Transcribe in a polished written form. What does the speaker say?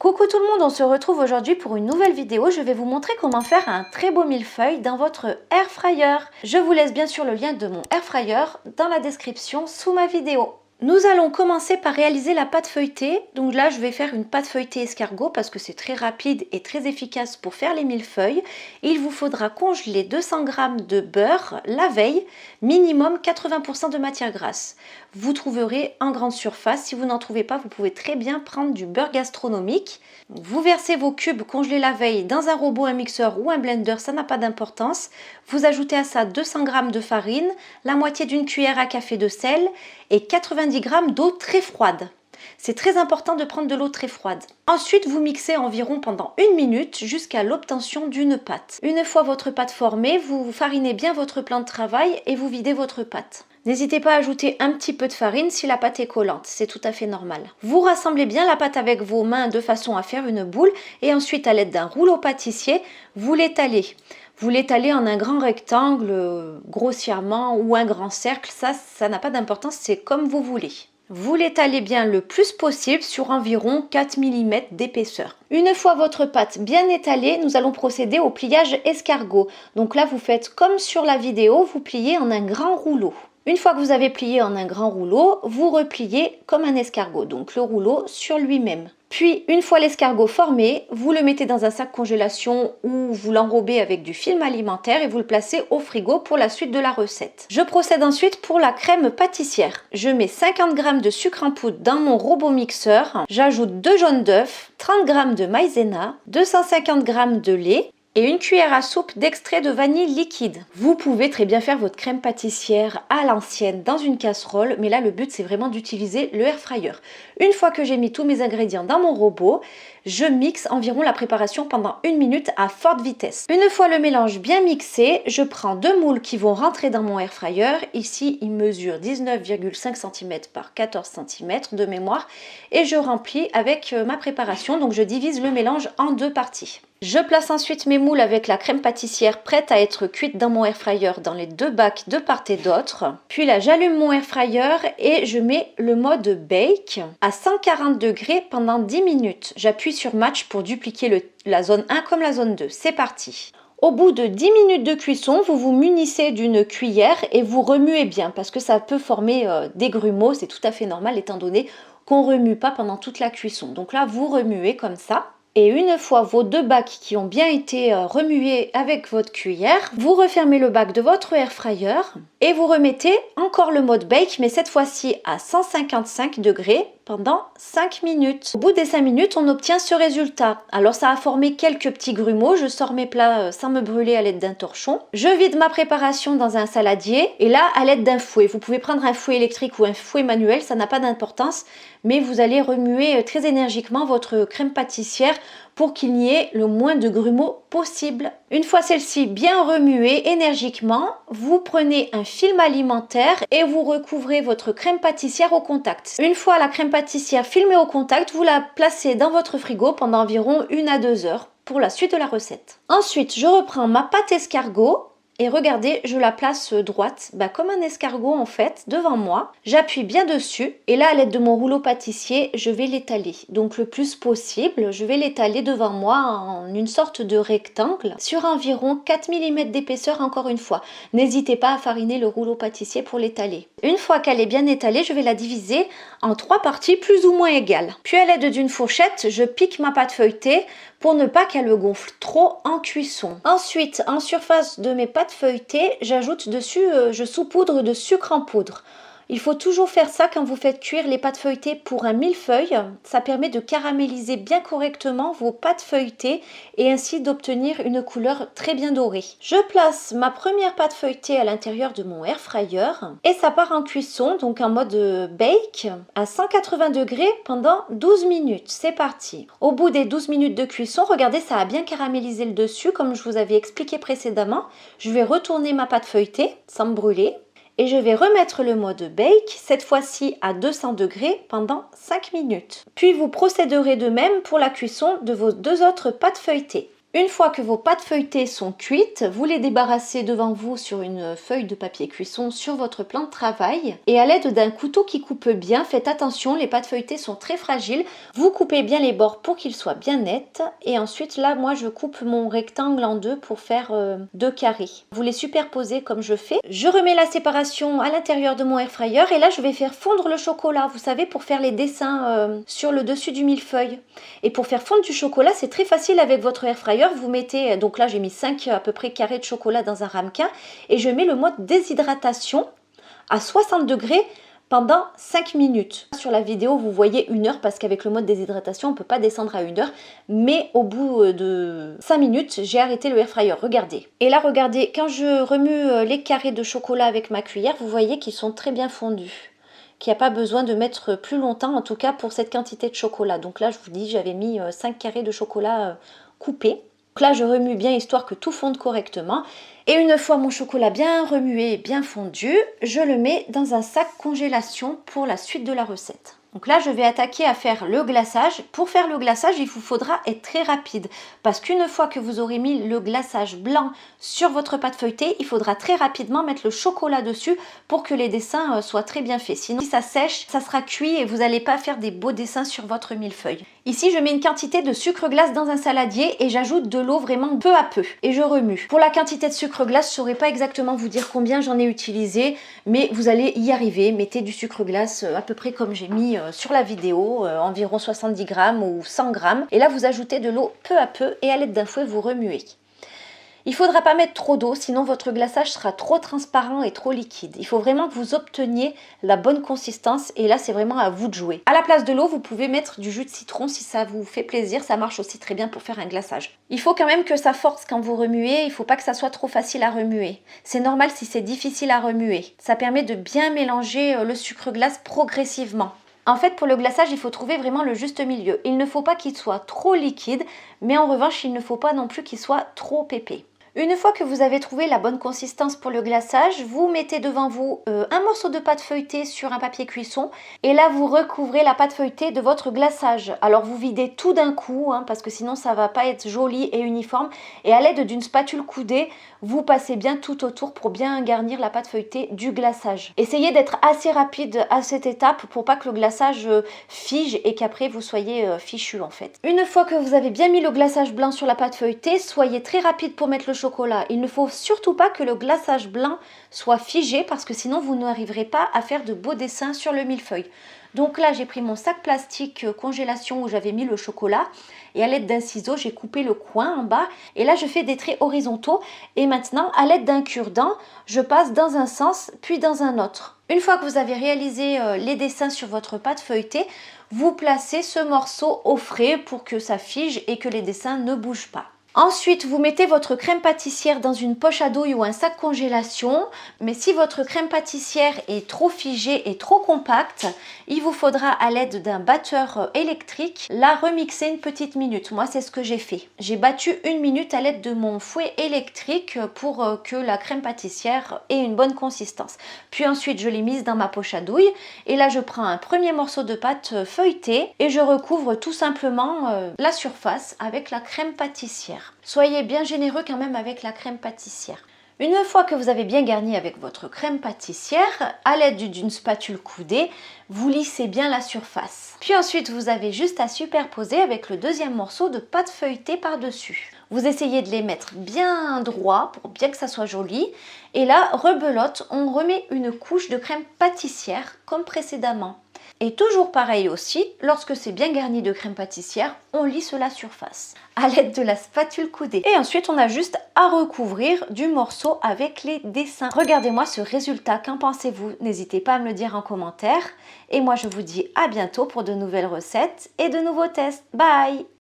Coucou tout le monde, on se retrouve aujourd'hui pour une nouvelle vidéo. Je vais vous montrer comment faire un très beau millefeuille dans votre air fryer. Je vous laisse bien sûr le lien de mon air fryer dans la description sous ma vidéo. Nous allons commencer par réaliser la pâte feuilletée. Donc là, je vais faire une pâte feuilletée escargot parce que c'est très rapide et très efficace pour faire les millefeuilles. Il vous faudra congeler 200 g de beurre la veille, minimum 80% de matière grasse. Vous trouverez en grande surface. Si vous n'en trouvez pas, vous pouvez très bien prendre du beurre gastronomique. Vous versez vos cubes congelés la veille dans un robot, un mixeur ou un blender, ça n'a pas d'importance. Vous ajoutez à ça 200 g de farine, la moitié d'une cuillère à café de sel et 90 g d'eau très froide. C'est très important de prendre de l'eau très froide. Ensuite, vous mixez environ pendant 1 minute jusqu'à l'obtention d'une pâte. Une fois votre pâte formée, vous farinez bien votre plan de travail et vous videz votre pâte. N'hésitez pas à ajouter un petit peu de farine si la pâte est collante, c'est tout à fait normal. Vous rassemblez bien la pâte avec vos mains de façon à faire une boule et ensuite à l'aide d'un rouleau pâtissier, vous l'étalez. Vous l'étalez en un grand rectangle grossièrement ou un grand cercle, ça n'a pas d'importance, c'est comme vous voulez. Vous l'étalez bien le plus possible sur environ 4 mm d'épaisseur. Une fois votre pâte bien étalée, nous allons procéder au pliage escargot. Donc là, vous faites comme sur la vidéo, vous pliez en un grand rouleau. Une fois que vous avez plié en un grand rouleau, vous repliez comme un escargot, donc le rouleau sur lui-même. Puis, une fois l'escargot formé, vous le mettez dans un sac congélation ou vous l'enrobez avec du film alimentaire et vous le placez au frigo pour la suite de la recette. Je procède ensuite pour la crème pâtissière. Je mets 50 g de sucre en poudre dans mon robot mixeur. J'ajoute 2 jaunes d'œufs, 30 g de maïzena, 250 g de lait et une cuillère à soupe d'extrait de vanille liquide. Vous pouvez très bien faire votre crème pâtissière à l'ancienne dans une casserole, mais là le but c'est vraiment d'utiliser le air fryer. Une fois que j'ai mis tous mes ingrédients dans mon robot, je mixe environ la préparation pendant 1 minute à forte vitesse. Une fois le mélange bien mixé, je prends 2 moules qui vont rentrer dans mon air fryer. Ici, il mesure 19,5 cm par 14 cm de mémoire et je remplis avec ma préparation. Donc je divise le mélange en 2 parties. Je place ensuite mes moules avec la crème pâtissière prête à être cuite dans mon air fryer dans les 2 bacs de part et d'autre. Puis là, j'allume mon air fryer et je mets le mode bake à 140 degrés pendant 10 minutes. J'appuie sur match pour dupliquer la zone 1 comme la zone 2. C'est parti. Au bout de 10 minutes de cuisson, vous vous munissez d'une cuillère et vous remuez bien parce que ça peut former des grumeaux. C'est tout à fait normal étant donné qu'on ne remue pas pendant toute la cuisson. Donc là, vous remuez comme ça. Et une fois vos 2 bacs qui ont bien été remués avec votre cuillère, vous refermez le bac de votre air fryer et vous remettez encore le mode bake, mais cette fois-ci à 155 degrés pendant 5 minutes. Au bout des 5 minutes, on obtient ce résultat. Alors ça a formé quelques petits grumeaux, je sors mes plats sans me brûler à l'aide d'un torchon. Je vide ma préparation dans un saladier et là à l'aide d'un fouet. Vous pouvez prendre un fouet électrique ou un fouet manuel, ça n'a pas d'importance, mais vous allez remuer très énergiquement votre crème pâtissière pour qu'il n'y ait le moins de grumeaux possible. Une fois celle-ci bien remuée énergiquement, vous prenez un film alimentaire et vous recouvrez votre crème pâtissière au contact. Une fois la crème pâtissière filmée au contact, vous la placez dans votre frigo pendant environ 1 à 2 heures pour la suite de la recette. Ensuite, je reprends ma pâte escargot. Et regardez, je la place droite, comme un escargot en fait, devant moi. J'appuie bien dessus et là, à l'aide de mon rouleau pâtissier, je vais l'étaler. Donc le plus possible, je vais l'étaler devant moi en une sorte de rectangle sur environ 4 mm d'épaisseur encore une fois. N'hésitez pas à fariner le rouleau pâtissier pour l'étaler. Une fois qu'elle est bien étalée, je vais la diviser en 3 parties plus ou moins égales. Puis à l'aide d'une fourchette, je pique ma pâte feuilletée pour ne pas qu'elle gonfle trop en cuisson. Ensuite, en surface de mes pâtes feuilletées, j'ajoute dessus, je saupoudre de sucre en poudre. Il faut toujours faire ça quand vous faites cuire les pâtes feuilletées pour un millefeuille. Ça permet de caraméliser bien correctement vos pâtes feuilletées et ainsi d'obtenir une couleur très bien dorée. Je place ma première pâte feuilletée à l'intérieur de mon air fryer et ça part en cuisson, donc en mode bake, à 180 degrés pendant 12 minutes. C'est parti. Au bout des 12 minutes de cuisson, regardez, ça a bien caramélisé le dessus comme je vous avais expliqué précédemment. Je vais retourner ma pâte feuilletée sans me brûler. Et je vais remettre le mode bake, cette fois-ci à 200 degrés pendant 5 minutes. Puis vous procéderez de même pour la cuisson de vos 2 autres pâtes feuilletées. Une fois que vos pâtes feuilletées sont cuites, vous les débarrassez devant vous sur une feuille de papier cuisson sur votre plan de travail. Et à l'aide d'un couteau qui coupe bien, faites attention, les pâtes feuilletées sont très fragiles. Vous coupez bien les bords pour qu'ils soient bien nets. Et ensuite, là, moi, je coupe mon rectangle en deux pour faire deux carrés. Vous les superposez comme je fais. Je remets la séparation à l'intérieur de mon air fryer. Et là, je vais faire fondre le chocolat, vous savez, pour faire les dessins sur le dessus du millefeuille. Et pour faire fondre du chocolat, c'est très facile avec votre air fryer. Vous mettez, donc là j'ai mis 5 à peu près carrés de chocolat dans un ramequin et je mets le mode déshydratation à 60 degrés pendant 5 minutes. Sur la vidéo vous voyez 1 heure parce qu'avec le mode déshydratation on ne peut pas descendre à 1 heure, mais au bout de 5 minutes j'ai arrêté le air fryer, regardez. Et là regardez, quand je remue les carrés de chocolat avec ma cuillère, vous voyez qu'ils sont très bien fondus, qu'il n'y a pas besoin de mettre plus longtemps, en tout cas pour cette quantité de chocolat. Donc là je vous dis, j'avais mis 5 carrés de chocolat coupés. Donc là je remue bien histoire que tout fonde correctement. Et une fois mon chocolat bien remué, bien fondu, je le mets dans un sac congélation pour la suite de la recette. Donc là, je vais attaquer à faire le glaçage. Pour faire le glaçage, il vous faudra être très rapide parce qu'une fois que vous aurez mis le glaçage blanc sur votre pâte feuilletée, il faudra très rapidement mettre le chocolat dessus pour que les dessins soient très bien faits. Sinon, si ça sèche, ça sera cuit et vous n'allez pas faire des beaux dessins sur votre millefeuille. Ici, je mets une quantité de sucre glace dans un saladier et j'ajoute de l'eau vraiment peu à peu et je remue. Pour la quantité de sucre glace, je ne saurais pas exactement vous dire combien j'en ai utilisé, mais vous allez y arriver. Mettez du sucre glace à peu près comme j'ai mis sur la vidéo, environ 70 grammes ou 100 grammes. Et là, vous ajoutez de l'eau peu à peu et à l'aide d'un fouet, vous remuez. Il ne faudra pas mettre trop d'eau, sinon votre glaçage sera trop transparent et trop liquide. Il faut vraiment que vous obteniez la bonne consistance et là, c'est vraiment à vous de jouer. À la place de l'eau, vous pouvez mettre du jus de citron si ça vous fait plaisir. Ça marche aussi très bien pour faire un glaçage. Il faut quand même que ça force quand vous remuez. Il ne faut pas que ça soit trop facile à remuer. C'est normal si c'est difficile à remuer. Ça permet de bien mélanger le sucre glace progressivement. En fait, pour le glaçage, il faut trouver vraiment le juste milieu. Il ne faut pas qu'il soit trop liquide, mais en revanche, il ne faut pas non plus qu'il soit trop épais. Une fois que vous avez trouvé la bonne consistance pour le glaçage, vous mettez devant vous un morceau de pâte feuilletée sur un papier cuisson et là vous recouvrez la pâte feuilletée de votre glaçage. Alors vous videz tout d'un coup parce que sinon ça va pas être joli et uniforme et à l'aide d'une spatule coudée, vous passez bien tout autour pour bien garnir la pâte feuilletée du glaçage. Essayez d'être assez rapide à cette étape pour pas que le glaçage fige et qu'après vous soyez fichu en fait. Une fois que vous avez bien mis le glaçage blanc sur la pâte feuilletée, soyez très rapide pour mettre le chocolat. Il ne faut surtout pas que le glaçage blanc soit figé parce que sinon vous n'arriverez pas à faire de beaux dessins sur le millefeuille. Donc là j'ai pris mon sac plastique congélation où j'avais mis le chocolat et à l'aide d'un ciseau j'ai coupé le coin en bas et là je fais des traits horizontaux et maintenant à l'aide d'un cure-dent je passe dans un sens puis dans un autre. Une fois que vous avez réalisé les dessins sur votre pâte feuilletée, vous placez ce morceau au frais pour que ça fige et que les dessins ne bougent pas. Ensuite, vous mettez votre crème pâtissière dans une poche à douille ou un sac congélation. Mais si votre crème pâtissière est trop figée et trop compacte, il vous faudra à l'aide d'un batteur électrique la remixer une petite minute. Moi, c'est ce que j'ai fait. J'ai battu 1 minute à l'aide de mon fouet électrique pour que la crème pâtissière ait une bonne consistance. Puis ensuite, je l'ai mise dans ma poche à douille. Et là, je prends un premier morceau de pâte feuilletée et je recouvre tout simplement la surface avec la crème pâtissière. Soyez bien généreux quand même avec la crème pâtissière. Une fois que vous avez bien garni avec votre crème pâtissière, à l'aide d'une spatule coudée, vous lissez bien la surface. Puis ensuite, vous avez juste à superposer avec le deuxième morceau de pâte feuilletée par-dessus. Vous essayez de les mettre bien droits pour bien que ça soit joli. Et là, rebelote, on remet une couche de crème pâtissière comme précédemment. Et toujours pareil aussi, lorsque c'est bien garni de crème pâtissière, on lisse la surface à l'aide de la spatule coudée. Et ensuite, on a juste à recouvrir du morceau avec les dessins. Regardez-moi ce résultat, qu'en pensez-vous? N'hésitez pas à me le dire en commentaire. Et moi, je vous dis à bientôt pour de nouvelles recettes et de nouveaux tests. Bye!